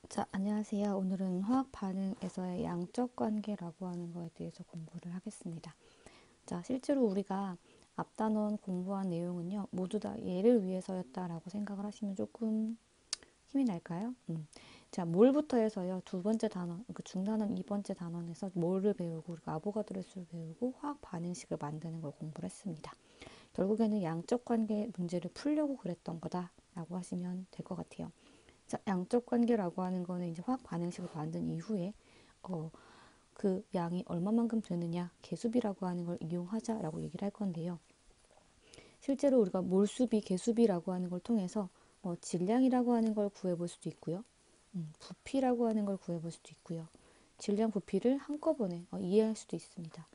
자, 안녕하세요. 오늘은 화학 반응에서의 양적 관계라고 하는 거에 대해서 공부를 하겠습니다. 자, 실제로 우리가 앞단원 공부한 내용은요, 모두 다 얘를 위해서였다라고 생각을 하시면 조금 힘이 날까요? 자, 몰부터 해서요, 두 번째 단원, 그 중단원 2번째 단원에서 몰을 배우고, 우리가 아보가드로 수를 배우고, 화학 반응식을 만드는 걸 공부를 했습니다. 결국에는 양적 관계 문제를 풀려고 그랬던 거다라고 하시면 될 것 같아요. 자, 양적 관계라고 하는 거는 이제 화학 반응식을 만든 이후에 어, 그 양이 얼마만큼 되느냐, 계수비라고 하는 걸 이용하자라고 얘기를 할 건데요. 실제로 우리가 몰수비, 계수비라고 하는 걸 통해서 질량이라고 하는 걸 구해볼 수도 있고요. 부피라고 하는 걸 구해볼 수도 있고요. 질량, 부피를 한꺼번에 이해할 수도 있습니다.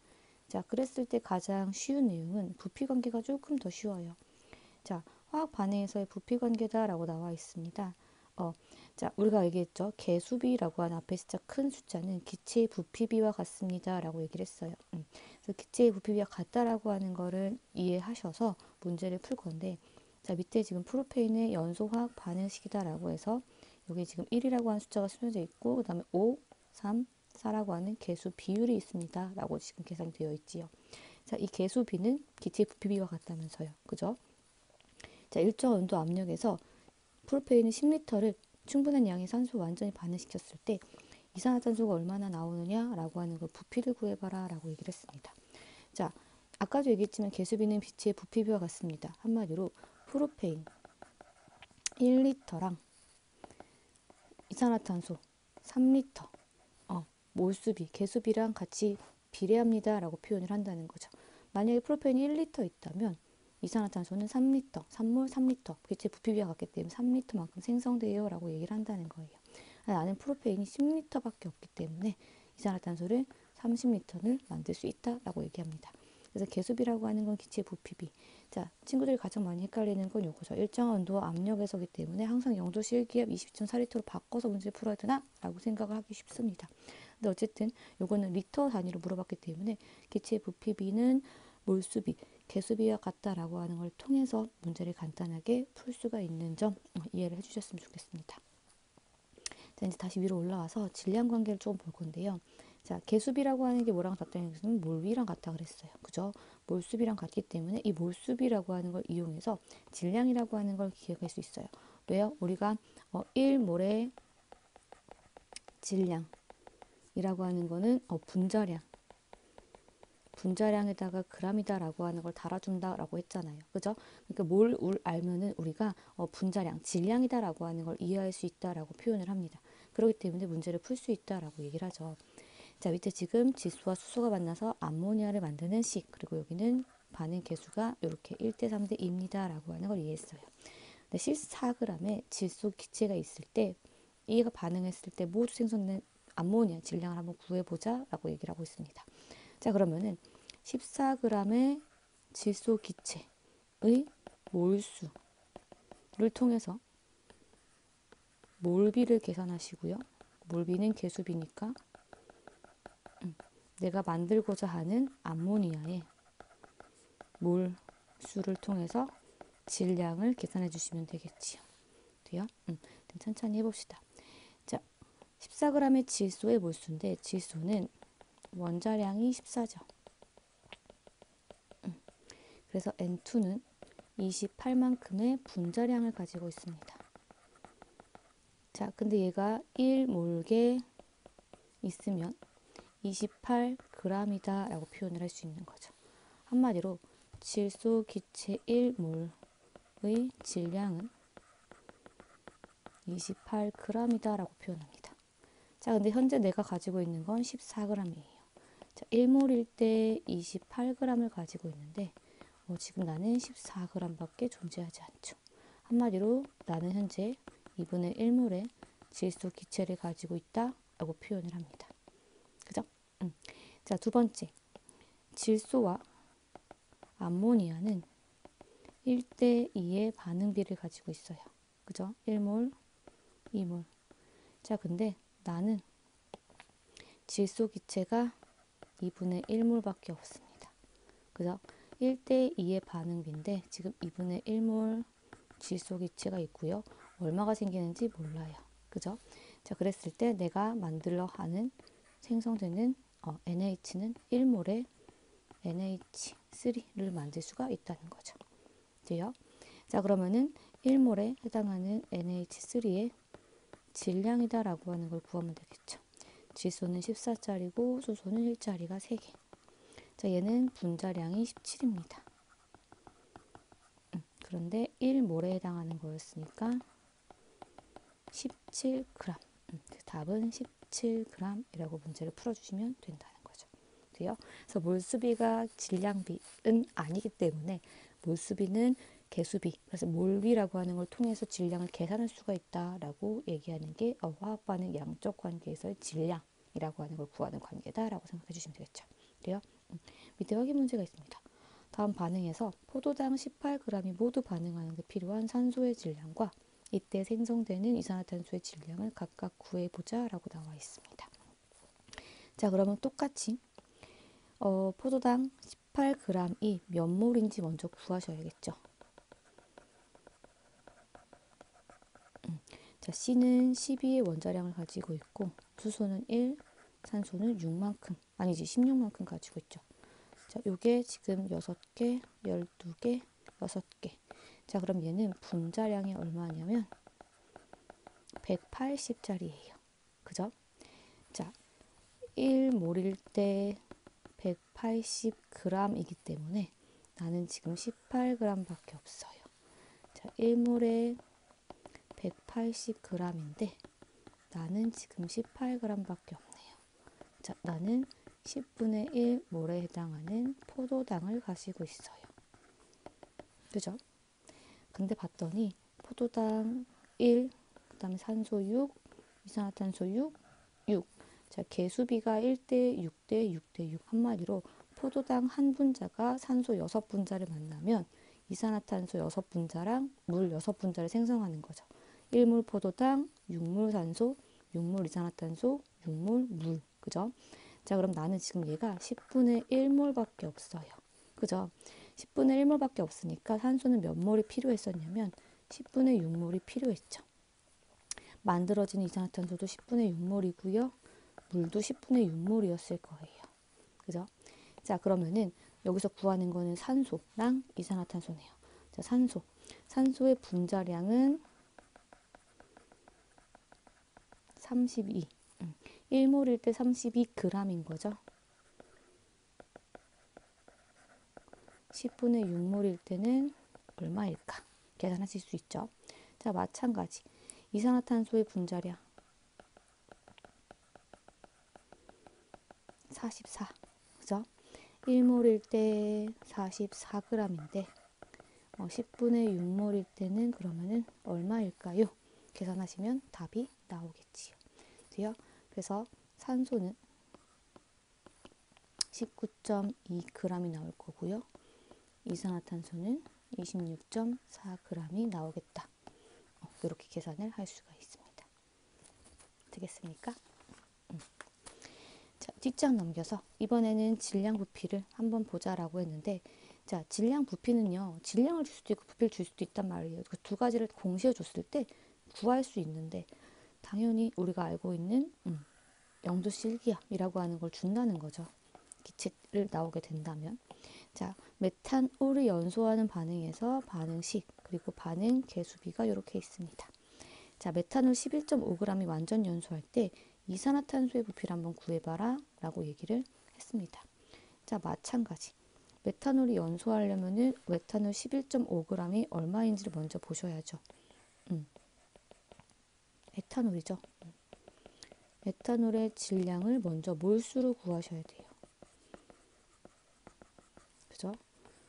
자, 그랬을 때 가장 쉬운 내용은 부피 관계가 조금 더 쉬워요. 자, 화학 반응에서의 부피 관계다라고 나와 있습니다. 어, 자, 우리가 얘기했죠. 계수비라고 하는 앞에 숫자 큰 숫자는 기체의 부피비와 같습니다라고 얘기를 했어요. 그래서 기체의 부피비와 같다라고 하는 거를 이해하셔서 문제를 풀 건데, 자, 밑에 지금 프로페인의 연소 화학 반응식이다라고 해서 여기 지금 1이라고 하는 숫자가 쓰여져 있고, 그 다음에 5, 3, 4라고 하는 계수 비율이 있습니다라고 지금 계산이 되어 있지요. 자, 이 계수비는 기체의 부피비와 같다면서요. 그죠? 자, 일정 온도 압력에서 프로페인 10리터를 충분한 양의 산소 완전히 반응시켰을 때 이산화탄소가 얼마나 나오느냐라고 하는 걸 부피를 구해봐라 라고 얘기를 했습니다. 자, 아까도 얘기했지만 계수비는 빛의 부피비와 같습니다. 한마디로 프로페인 1리터랑 이산화탄소 3리터 몰수비, 계수비랑 같이 비례합니다 라고 표현을 한다는 거죠. 만약에 프로페인이 1리터 있다면 이산화탄소는 3리터, 산몰 3리터, 빛의 부피비와 같기 때문에 3리터만큼 생성돼요 라고 얘기를 한다는 거예요. 나는 프로페인이 10리터밖에 없기 때문에 이산화탄소를 30리터를 만들 수 있다라고 얘기합니다. 그래서 계수비라고 하는 건 기체 부피비. 자, 친구들이 가장 많이 헷갈리는 건 요거죠. 일정한 온도와 압력에서기 때문에 항상 0도 실기압 20.4리터로 바꿔서 문제를 풀어야 되나? 라고 생각을 하기 쉽습니다. 근데 어쨌든 요거는 리터 단위로 물어봤기 때문에 기체 부피비는 몰수비, 계수비와 같다라고 하는 걸 통해서 문제를 간단하게 풀 수가 있는 점 이해를 해주셨으면 좋겠습니다. 자, 이제 다시 위로 올라와서 질량 관계를 조금 볼 건데요. 자, 계수비라고 하는 게 뭐랑 같다는 것은 몰비랑 같다 그랬어요. 그죠? 몰수비랑 같기 때문에 이 몰수비라고 하는 걸 이용해서 질량이라고 하는 걸 기억할 수 있어요. 왜요? 우리가 1몰의 질량이라고 하는 거는 분자량에다가 g이다라고 하는 걸 달아준다라고 했잖아요. 그죠? 그러니까 뭘 알면은 우리가 분자량, 질량이다라고 하는 걸 이해할 수 있다라고 표현을 합니다. 그렇기 때문에 문제를 풀 수 있다라고 얘기를 하죠. 자, 밑에 지금 질소와 수소가 만나서 암모니아를 만드는 식, 그리고 여기는 반응 계수가 이렇게 1대 3대 2입니다라고 하는 걸 이해했어요. 근데 14g의 질소 기체가 있을 때 이가 반응했을 때 모두 생성된 암모니아 질량을 한번 구해보자라고 얘기를 하고 있습니다. 자, 그러면은 14g의 질소 기체의 몰수를 통해서 몰비를 계산하시고요. 몰비는 계수비니까 내가 만들고자 하는 암모니아의 몰수를 통해서 질량을 계산해 주시면 되겠지요. 돼요? 천천히 해봅시다. 자, 14g의 질소의 몰수인데 질소는 원자량이 14죠. 그래서 N2는 28만큼의 분자량을 가지고 있습니다. 자, 근데 얘가 1몰게 있으면 28g이다 라고 표현을 할 수 있는 거죠. 한마디로 질소 기체 1몰의 질량은 28g이다 라고 표현합니다. 자, 근데 현재 내가 가지고 있는 건 14g이에요. 자, 1몰일 때 28g을 가지고 있는데 지금 나는 14g밖에 존재하지 않죠. 한마디로 나는 현재 2분의 1몰의 질소 기체를 가지고 있다 라고 표현을 합니다. 그죠? 자, 두 번째. 질소와 암모니아는 1대 2의 반응비를 가지고 있어요. 그죠? 1몰, 2몰. 자, 근데 나는 질소 기체가 2분의 1몰밖에 없습니다. 그죠? 1대 2의 반응비인데 지금 2분의 1몰 질소 기체가 있고요. 얼마가 생기는지 몰라요. 그죠? 자, 그랬을 때 내가 만들러 하는 생성되는 NH는 1몰의 NH3를 만들 수가 있다는 거죠. 돼요? 자, 그러면은 1몰에 해당하는 NH3의 질량이다라고 하는 걸 구하면 되겠죠. 질소는 14짜리고 수소는 1짜리가 3개. 자, 얘는 분자량이 17입니다. 그런데 1몰에 해당하는 거였으니까 17g. 답은 17g이라고 문제를 풀어주시면 된다는 거죠. 돼요? 그래서 몰수비가 질량비는 아니기 때문에 몰수비는 개수비, 그래서 몰비라고 하는 걸 통해서 질량을 계산할 수가 있다라고 얘기하는 게 화학 반응 양적 관계에서의 질량이라고 하는 걸 구하는 관계다라고 생각해 주시면 되겠죠. 그래요? 밑에 확인 문제가 있습니다. 다음 반응에서 포도당 18g이 모두 반응하는 데 필요한 산소의 질량과 이때 생성되는 이산화탄소의 질량을 각각 구해보자 라고 나와 있습니다. 자, 그러면 똑같이 포도당 18g이 몇 몰인지 먼저 구하셔야겠죠. 자, C는 12의 원자량을 가지고 있고 수소는 1, 산소는 6만큼, 아니지 16만큼 가지고 있죠. 자, 요게 지금 6개, 12개, 6개. 자, 그럼 얘는 분자량이 얼마냐면 180짜리예요. 그죠? 자, 1몰일 때 180g이기 때문에 나는 지금 18g밖에 없어요. 자, 1몰에 180g인데 나는 지금 18g밖에 없네요. 자, 나는 10분의 1몰에 해당하는 포도당을 가지고 있어요. 그죠? 근데 봤더니 포도당 1, 그 다음에 산소 6, 이산화탄소 6, 6. 자, 개수비가 1대 6대 6대 6. 한마디로 포도당 한 분자가 산소 6분자를 만나면 이산화탄소 6분자랑 물 6분자를 생성하는 거죠. 1몰 포도당 6몰 산소, 6몰 이산화탄소, 6몰 물. 그죠? 자, 그럼 나는 지금 얘가 10분의 1몰밖에 없어요. 그죠? 10분의 1몰밖에 없으니까 산소는 몇 몰이 필요했었냐면 10분의 6몰이 필요했죠. 만들어진 이산화탄소도 10분의 6몰이고요. 물도 10분의 6몰이었을 거예요. 그죠? 자, 그러면은 여기서 구하는 거는 산소랑 이산화탄소네요. 자, 산소의 분자량은 32. 1몰일 때 32g인 거죠. 10분의 6몰일 때는 얼마일까? 계산하실 수 있죠. 자, 마찬가지. 이산화탄소의 분자량 44. 그죠? 1몰일 때 44g인데 10분의 6몰일 때는 그러면은 얼마일까요? 계산하시면 답이 나오겠지요. 돼요? 그래서 산소는 19.2g이 나올 거고요. 이산화탄소는 26.4g이 나오겠다. 이렇게 계산을 할 수가 있습니다. 되겠습니까? 자, 뒷장 넘겨서 이번에는 질량 부피를 한번 보자라고 했는데, 자, 질량 부피는요, 질량을 줄 수도 있고 부피를 줄 수도 있단 말이에요. 그 두 가지를 동시에 줬을 때 구할 수 있는데, 당연히 우리가 알고 있는 영도실기압이라고 하는 걸 준다는 거죠. 기체를 나오게 된다면. 자, 메탄올이 연소하는 반응에서 반응식, 그리고 반응 개수비가 이렇게 있습니다. 자, 메탄올 11.5g이 완전 연소할 때 이산화탄소의 부피를 한번 구해봐라 라고 얘기를 했습니다. 자, 마찬가지. 메탄올이 연소하려면은 메탄올 11.5g이 얼마인지를 먼저 보셔야죠. 에탄올이죠. 에탄올의 질량을 먼저 몰수로 구하셔야 돼요. 그죠?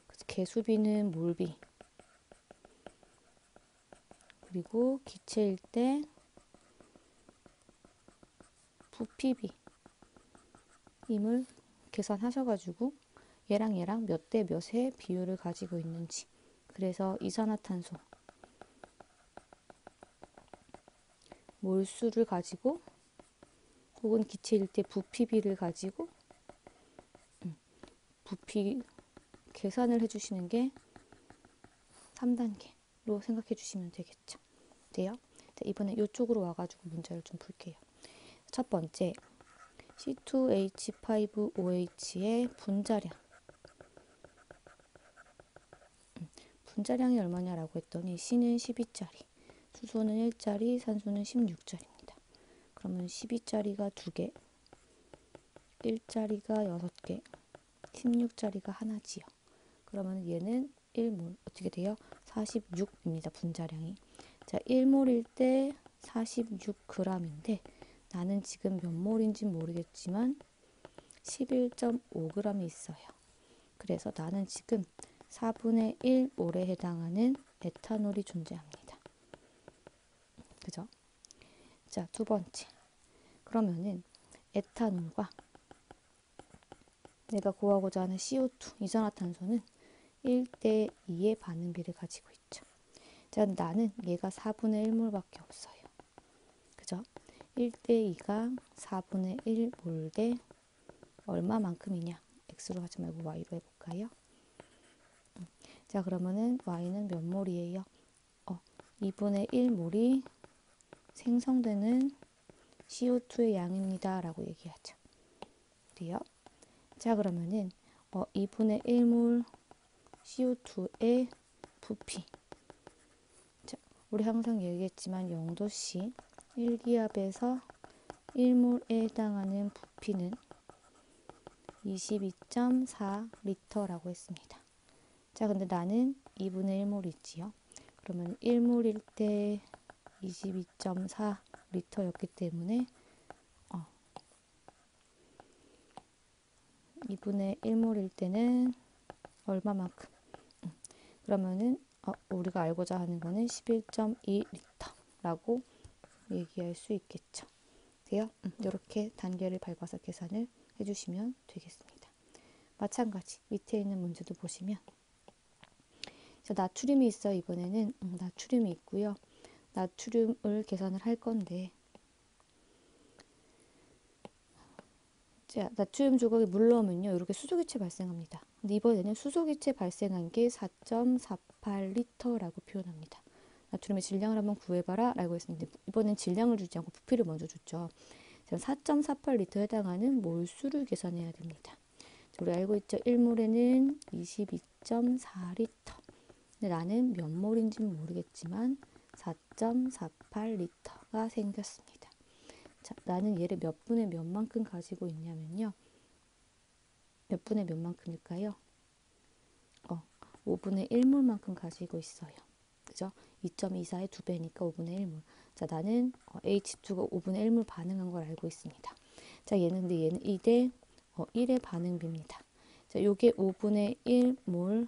그래서 개수비는 몰비. 그리고 기체일 때 부피비 임을 계산하셔가지고 얘랑 몇 대 몇의 비율을 가지고 있는지, 그래서 이산화탄소 몰수를 가지고 혹은 기체일 때 부피비를 가지고 부피 계산을 해주시는 게 3단계로 생각해 주시면 되겠죠. 돼요? 자, 이번에 이쪽으로 와가지고 문제를 좀 풀게요. 첫 번째, C2H5OH의 분자량. 분자량이 얼마냐라고 했더니 C는 12짜리, 수소는 1짜리, 산소는 16짜리입니다. 그러면 12짜리가 2개, 1짜리가 6개, 16짜리가 하나지요. 그러면 얘는 1몰 어떻게 돼요? 46입니다. 분자량이. 자, 1몰일 때 46g인데 나는 지금 몇 몰인지 모르겠지만 11.5g이 있어요. 그래서 나는 지금 4분의 1몰에 해당하는 에탄올이 존재합니다. 그죠? 자, 두 번째. 그러면은 에탄올과 내가 구하고자 하는 CO2, 이산화탄소는 1대 2의 반응비를 가지고 있죠. 자, 나는 얘가 4분의 1몰밖에 없어요. 그죠? 1대 2가 4분의 1몰 대 얼마만큼이냐? x로 하지 말고 y로 해볼까요? 자, 그러면은 y는 몇 몰이에요? 2분의 1몰이 생성되는 CO2의 양입니다. 라고 얘기하죠. 그래요? 자, 그러면은 2분의 1몰 CO2의 부피. 자, 우리 항상 얘기했지만 0도씨 1기압에서 1몰에 해당하는 부피는 22.4리터라고 했습니다. 자, 근데 나는 2분의 1몰 있지요. 그러면 1몰일 때 22.4리터였기 때문에 2분의 1몰일 때는 얼마만큼? 그러면은 우리가 알고자 하는 거는 11.2리터라고 얘기할 수 있겠죠. 돼요? 이렇게 단계를 밟아서 계산을 해주시면 되겠습니다. 마찬가지 밑에 있는 문제도 보시면 자, 나트륨이 있어요. 이번에는 나트륨이 있고요. 나트륨을 계산을 할 건데 자, 나트륨 조각이 물 넣으면요. 이렇게 수소기체 발생합니다. 근데 이번에는 수소기체 발생한 게 4.48리터라고 표현합니다. 나트륨의 질량을 한번 구해봐라 라고 했습니다. 이번엔 질량을 주지 않고 부피를 먼저 줬죠. 4.48리터에 해당하는 몰수를 계산해야 됩니다. 우리 알고 있죠? 1몰에는 22.4리터. 근데 나는 몇 몰인지는 모르겠지만 4.48리터가 생겼습니다. 자, 나는 얘를 몇 분의 몇만큼 가지고 있냐면요. 몇 분의 몇만큼일까요? 5분의 1몰만큼 가지고 있어요. 그죠? 2.24의 2배니까 5분의 1몰. 자, 나는 H2가 5분의 1몰 반응한 걸 알고 있습니다. 자, 근데 얘는 2대 1의 반응비입니다. 자, 요게 5분의 1몰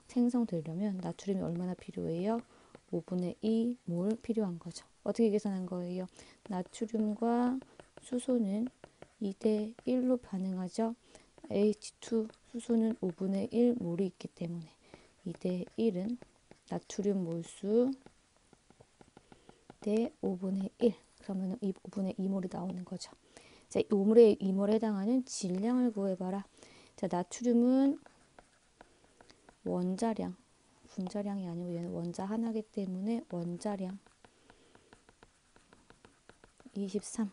생성되려면 나트륨이 얼마나 필요해요? 5분의 2몰 필요한 거죠. 어떻게 계산한 거예요? 나트륨과 수소는 2대 1로 반응하죠. H2 수소는 5분의 1몰이 있기 때문에 2대 1은 나트륨 몰수 대 5분의 1. 그러면 5분의 2몰이 나오는 거죠. 자, 5몰에 2몰에 해당하는 질량을 구해봐라. 자, 나트륨은 원자량, 분자량이 아니고 얘는 원자 하나이기 때문에 원자량 23.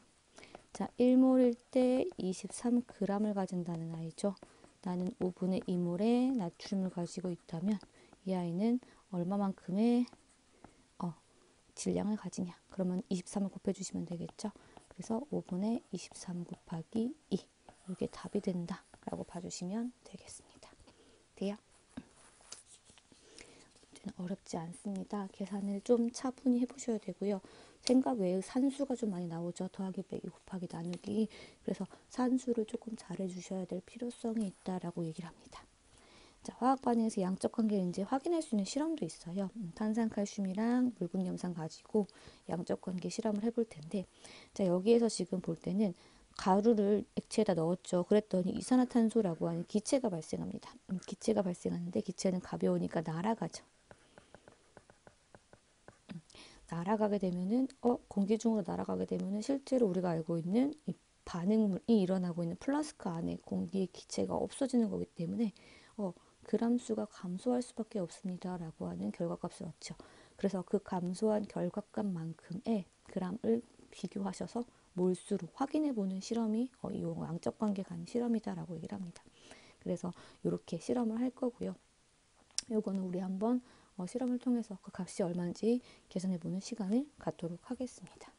자, 1몰일 때 23g을 가진다는 아이죠. 나는 5분의 2몰의 나트륨을 가지고 있다면 이 아이는 얼마만큼의 질량을 가지냐. 그러면 23을 곱해주시면 되겠죠. 그래서 5분의 23 곱하기 2. 이게 답이 된다. 라고 봐주시면 되겠습니다. 돼요? 어렵지 않습니다. 계산을 좀 차분히 해보셔야 되고요. 생각 외에 산수가 좀 많이 나오죠. 더하기, 빼기, 곱하기, 나누기. 그래서 산수를 조금 잘해주셔야 될 필요성이 있다라고 얘기를 합니다. 자, 화학 반응에서 양적 관계를 이제 확인할 수 있는 실험도 있어요. 탄산칼슘이랑 묽은 염산 가지고 양적 관계 실험을 해볼 텐데, 자, 여기에서 지금 볼 때는 가루를 액체에다 넣었죠. 그랬더니 이산화탄소라고 하는 기체가 발생합니다. 기체가 발생하는데 기체는 가벼우니까 날아가죠. 날아가게 되면은 공기 중으로 날아가게 되면은 실제로 우리가 알고 있는 이 반응물이 일어나고 있는 플라스크 안에 공기의 기체가 없어지는 거기 때문에 그람 수가 감소할 수밖에 없습니다. 라고 하는 결과값을 얻죠. 그래서 그 감소한 결과값만큼의 g을 비교하셔서 몰수로 확인해 보는 실험이 이 양적 관계 가는 실험이다라고 얘기를 합니다. 그래서 이렇게 실험을 할 거고요. 요거는 우리 한번 실험을 통해서 그 값이 얼마인지 계산해 보는 시간을 갖도록 하겠습니다.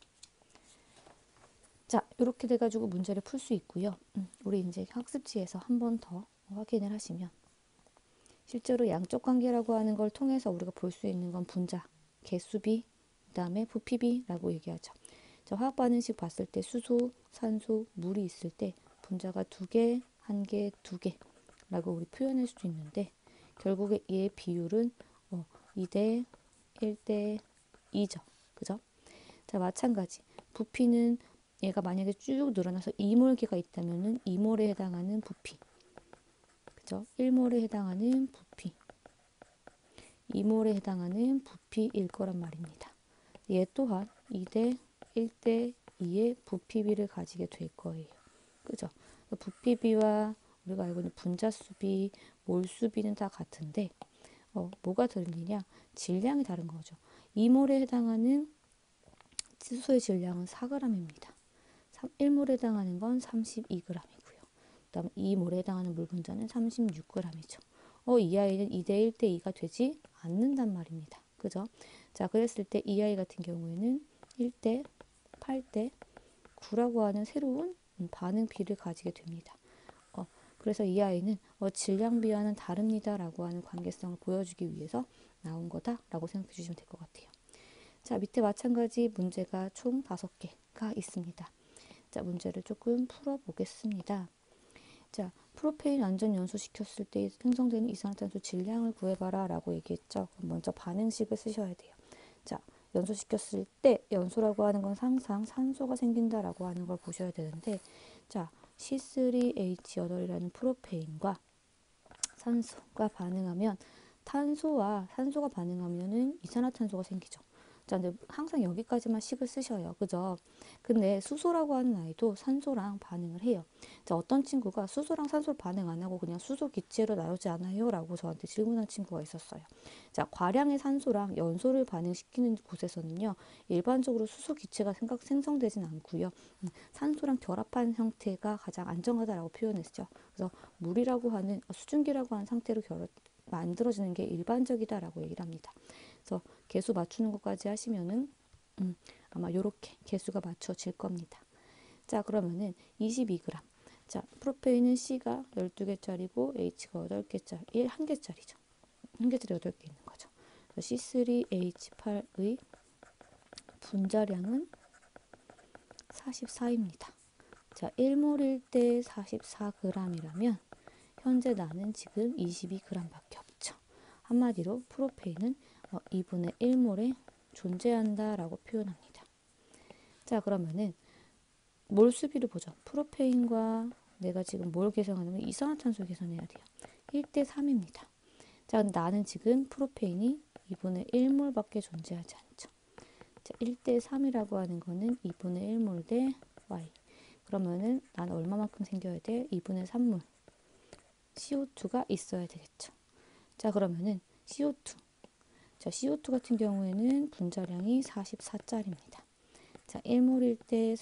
자, 이렇게 돼가지고 문제를 풀 수 있고요. 우리 이제 학습지에서 한 번 더 확인을 하시면 실제로 양적 관계라고 하는 걸 통해서 우리가 볼 수 있는 건 분자, 개수비, 그 다음에 부피비라고 얘기하죠. 자, 화학 반응식 봤을 때 수소, 산소, 물이 있을 때 분자가 2개, 1개, 2개라고 우리 표현할 수 있는데 결국에 얘의 비율은 2대 1대 2죠. 그죠? 자, 마찬가지. 부피는 얘가 만약에 쭉 늘어나서 2몰계가 있다면은 2몰에 해당하는 부피. 그죠? 1몰에 해당하는 부피. 2몰에 해당하는 부피일 거란 말입니다. 얘 또한 2대 1대 2의 부피비를 가지게 될 거예요. 그죠? 부피비와 우리가 알고 있는 분자수비, 몰수비는 다 같은데 뭐가 틀리냐? 질량이 다른 거죠. 2몰에 해당하는 수소의 질량은 4g입니다. 1몰에 해당하는 건 32g이고요. 그 다음 2몰에 해당하는 물 분자는 36g이죠. 이 아이는 2대 1대 2가 되지 않는단 말입니다. 그죠? 자, 그랬을 때 이 아이 같은 경우에는 1대 8대 9라고 하는 새로운 반응비를 가지게 됩니다. 그래서 이 아이는 질량비와는 다릅니다라고 하는 관계성을 보여주기 위해서 나온 거다라고 생각해 주시면 될 것 같아요. 자, 밑에 마찬가지 문제가 총 5개가 있습니다. 자, 문제를 조금 풀어보겠습니다. 자, 프로페인 완전 연소시켰을 때 생성되는 이산화탄소 질량을 구해봐라 라고 얘기했죠. 먼저 반응식을 쓰셔야 돼요. 자, 연소시켰을 때 연소라고 하는 건 항상 산소가 생긴다라고 하는 걸 보셔야 되는데 자, C3H8이라는 프로페인과 산소가 반응하면 탄소와 산소가 반응하면은 이산화탄소가 생기죠. 자, 근데 항상 여기까지만 식을 쓰셔요. 그죠? 근데 수소라고 하는 아이도 산소랑 반응을 해요. 자, 어떤 친구가 수소랑 산소를 반응 안 하고 그냥 수소 기체로 나오지 않아요? 라고 저한테 질문한 친구가 있었어요. 자, 과량의 산소랑 연소를 반응시키는 곳에서는요, 일반적으로 수소 기체가 생성되진 않고요. 산소랑 결합한 형태가 가장 안정하다라고 표현했죠. 그래서 물이라고 하는 수증기라고 하는 상태로 만들어지는 게 일반적이다라고 얘기를 합니다. 그래서 개수 맞추는 것까지 하시면은 아마 요렇게 개수가 맞춰질 겁니다. 자, 그러면은 22g. 자, 프로페인은 C가 12개짜리고 H가 8개짜리, 1개짜리죠. 1개짜리 8개 있는 거죠. C3H8의 분자량은 44입니다. 자, 1몰일 때 44g이라면 현재 나는 지금 22g밖에 없죠. 한마디로 프로페인은 2분의 1몰에 존재한다라고 표현합니다. 자, 그러면은 몰수비를 보죠. 프로페인과 내가 지금 뭘 계산하냐면 이산화탄소 계산해야 돼요. 1대 3입니다. 자, 근데 나는 지금 프로페인이 2분의 1몰밖에 존재하지 않죠. 자, 1대 3이라고 하는 거는 2분의 1몰 대 Y. 그러면은 난 얼마만큼 생겨야 돼? 2분의 3몰. CO2가 있어야 되겠죠. 자, 그러면은 CO2. 자, CO2 같은 경우에는 분자량이 44짜리입니다. 자, 1몰일 때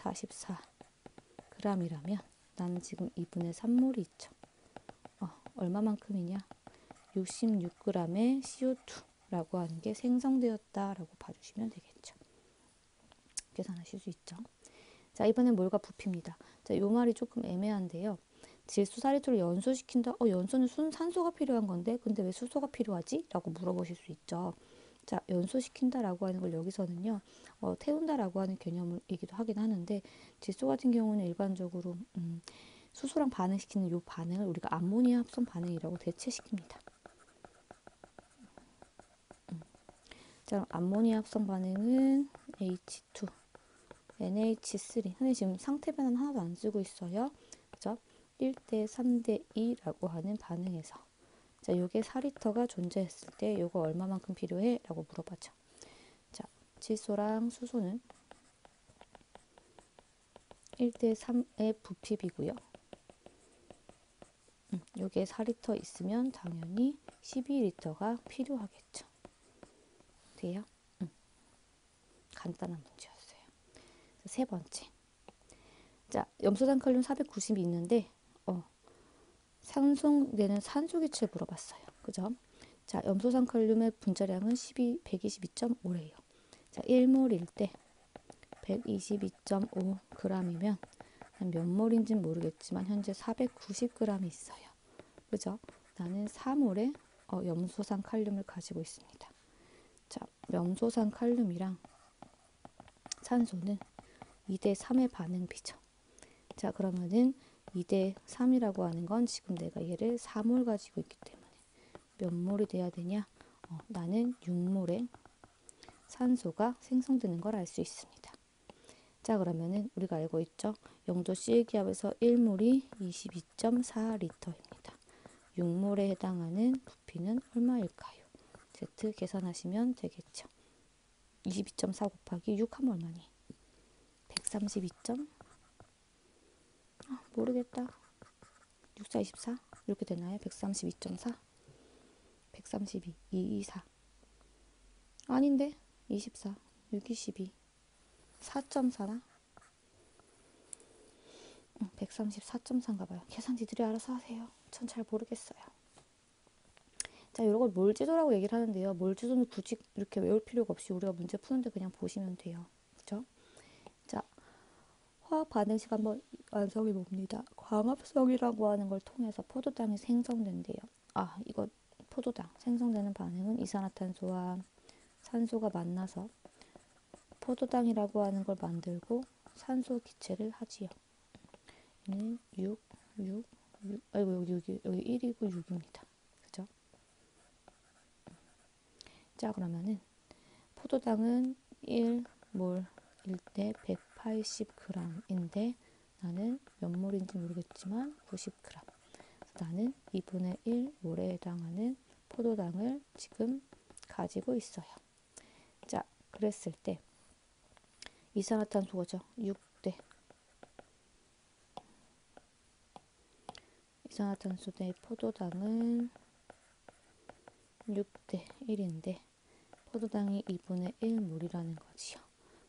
44g이라면 나는 지금 2분의 3몰이 있죠. 얼마만큼이냐? 66g의 CO2라고 하는 게 생성되었다라고 봐주시면 되겠죠. 계산하실 수 있죠. 자, 이번엔 몰과 부피입니다. 자, 요 말이 조금 애매한데요. 질소 사리토를 연소시킨다. 연소는 산소가 필요한 건데 근데 왜 수소가 필요하지? 라고 물어보실 수 있죠. 자, 연소시킨다라고 하는 걸 여기서는요. 태운다라고 하는 개념이기도 하긴 하는데 질소 같은 경우는 일반적으로 수소랑 반응시키는 이 반응을 우리가 암모니아 합성 반응이라고 대체시킵니다. 자, 암모니아 합성 반응은 H2, NH3. 근데 지금 상태 변화는 하나도 안 쓰고 있어요. 그죠? 1대 3대 2라고 하는 반응에서 자, 요게 4리터가 존재했을 때 요거 얼마만큼 필요해? 라고 물어봤죠. 자, 질소랑 수소는 1대 3의 부피비고요. 요게 4리터 있으면 당연히 12리터가 필요하겠죠. 돼요? 간단한 문제였어요. 세 번째. 자, 염소산 칼륨 490이 있는데 상속되는 산소 기체를 물어봤어요. 그죠? 자, 염소산 칼륨의 분자량은 122.5래요. 자, 1몰일 때 122.5g이면 몇 몰인지는 모르겠지만 현재 490g이 있어요. 그죠? 나는 4몰의 염소산 칼륨을 가지고 있습니다. 자, 염소산 칼륨이랑 산소는 2대 3의 반응비죠. 자, 그러면은 2대 3이라고 하는 건 지금 내가 얘를 4몰 가지고 있기 때문에 몇 몰이 돼야 되냐? 나는 6몰의 산소가 생성되는 걸 알 수 있습니다. 자, 그러면은 우리가 알고 있죠? 영도 C기압에서 1몰이 22.4리터입니다. 6몰에 해당하는 부피는 얼마일까요? Z 계산하시면 되겠죠. 22.4 곱하기 6 하면 얼마니? 132. 모르겠다. 6, 4, 24 이렇게 되나요? 132.4 132, 2, 2, 4 아닌데? 24, 6, 22 4.4나? 134.4인가 봐요. 계산 니들이 알아서 하세요. 전 잘 모르겠어요. 자, 이런 걸 몰지도라고 얘기를 하는데요. 몰지도는 굳이 이렇게 외울 필요가 없이 우리가 문제 푸는데 그냥 보시면 돼요. 그죠? 자, 화학 반응식 한번 완성해 봅니다. 광합성이라고 하는 걸 통해서 포도당이 생성된대요. 이거 포도당 생성되는 반응은 이산화탄소와 산소가 만나서 포도당이라고 하는 걸 만들고 산소 기체를 하지요. 얘는 6, 6, 6, 아이고 여기 1이고 6입니다. 그죠? 자, 그러면은 포도당은 1몰일 때 180g인데 나는 몇 몰인지 모르겠지만 90g. 나는 2분의 1몰에 해당하는 포도당을 지금 가지고 있어요. 자, 그랬을 때 이산화탄소죠. 6대 이산화탄소 대 포도당은 6대 1인데 포도당이 2분의 1몰이라는 거지요.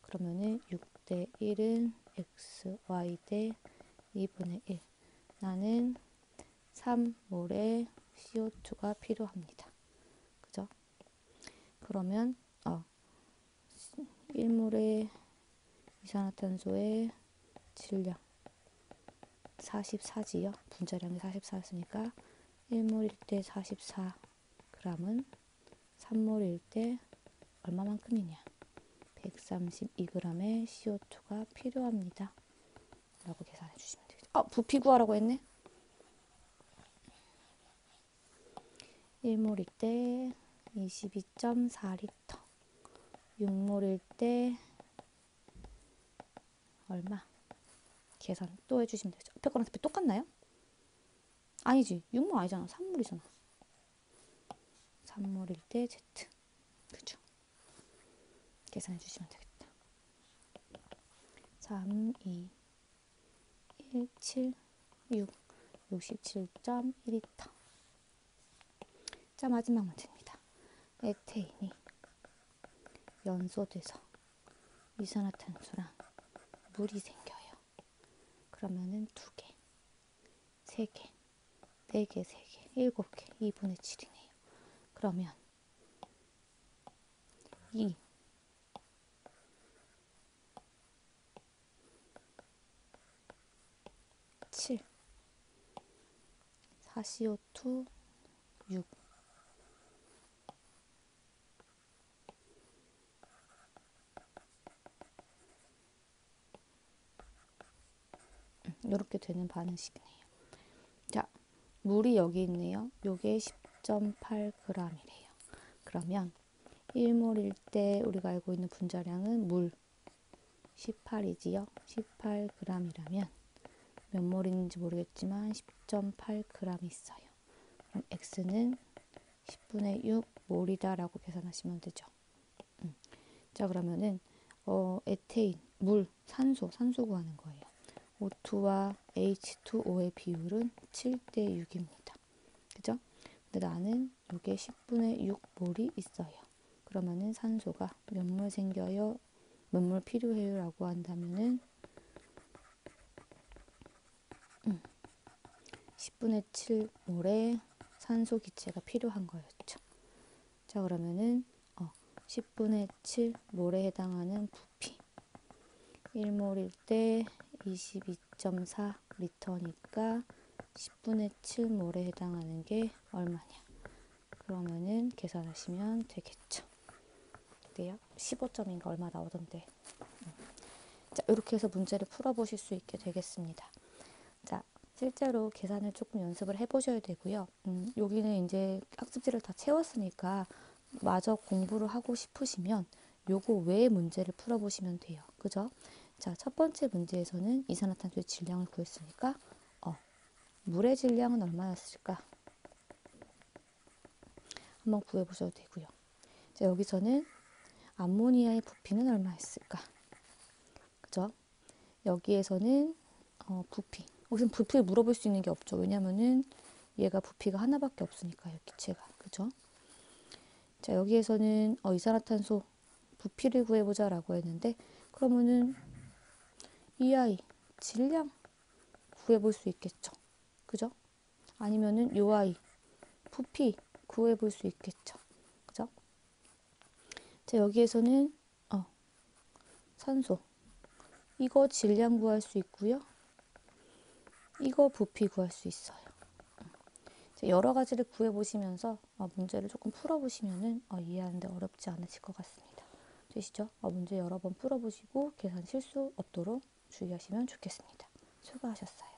그러면은 6대 1은 x, y 대 2분의 1. 나는 3몰의 CO2가 필요합니다. 그죠? 그러면 1몰의 이산화탄소의 질량 44지요. 분자량이 44였으니까 1몰일 때 44g은 3몰일 때 얼마만큼이냐? 132g의 CO2가 필요합니다. 라고 계산해 주시면 되겠죠. 부피 구하라고 했네. 1몰일 때 22.4리터 6몰일 때 얼마? 계산 또 해주시면 되죠. 앞에 거랑 앞에 똑같나요? 아니지. 6몰 아니잖아. 3몰이잖아. 3몰일 때 Z. 그죠? 계산해 주시면 되겠다. 3, 2, 1, 7, 6, 67.1리터. 자, 마지막 문제입니다. 에테인이 연소돼서 이산화탄소랑 물이 생겨요. 그러면은 2개, 3개, 4개, 3개, 7개, 2분의 7이네요. 그러면 2, 7, 4CO2, 6. 이렇게 되는 반응식이네요. 자, 물이 여기 있네요. 요게 10.8g이래요. 그러면 1몰일 때 우리가 알고 있는 분자량은 물 18이지요. 18g이라면 몇 몰인지 모르겠지만 10.8g 있어요. 그럼 x는 10분의 6 몰이다 라고 계산하시면 되죠. 자, 그러면은 에테인, 물, 산소 구하는 거예요. O2와 H2O의 비율은 7대 6입니다. 그죠? 근데 나는 이게 10분의 6몰이 있어요. 그러면은 산소가 몇 몰 생겨요? 몇몰 필요해요 라고 한다면은 10분의 7몰의 산소 기체가 필요한 거였죠. 자, 그러면은 10분의 7몰에 해당하는 부피 1몰일 때 22.4리터니까 10분의 7몰에 해당하는 게 얼마냐? 그러면은 계산하시면 되겠죠. 어때요? 15점인가 얼마 나오던데. 자, 이렇게 해서 문제를 풀어보실 수 있게 되겠습니다. 자, 실제로 계산을 조금 연습을 해보셔야 되고요. 여기는 이제 학습지를 다 채웠으니까 마저 공부를 하고 싶으시면 요거 외의 문제를 풀어보시면 돼요. 그죠? 자, 첫 번째 문제에서는 이산화탄소의 질량을 구했으니까 물의 질량은 얼마였을까? 한번 구해보셔도 되고요. 자, 여기서는 암모니아의 부피는 얼마였을까? 그죠? 여기에서는 부피. 여기서 부피를 물어볼 수 있는 게 없죠. 왜냐면은 얘가 부피가 하나밖에 없으니까요. 기체가. 그죠? 자, 여기에서는 이산화탄소 부피를 구해보자 라고 했는데 그러면은 이 아이 질량 구해볼 수 있겠죠. 그죠? 아니면은 요 아이 부피 구해볼 수 있겠죠. 그죠? 자, 여기에서는 산소 이거 질량 구할 수 있고요. 이거 부피 구할 수 있어요. 여러 가지를 구해보시면서 문제를 조금 풀어보시면은 이해하는데 어렵지 않으실 것 같습니다. 되시죠? 문제 여러 번 풀어보시고 계산 실수 없도록 주의하시면 좋겠습니다. 수고하셨어요.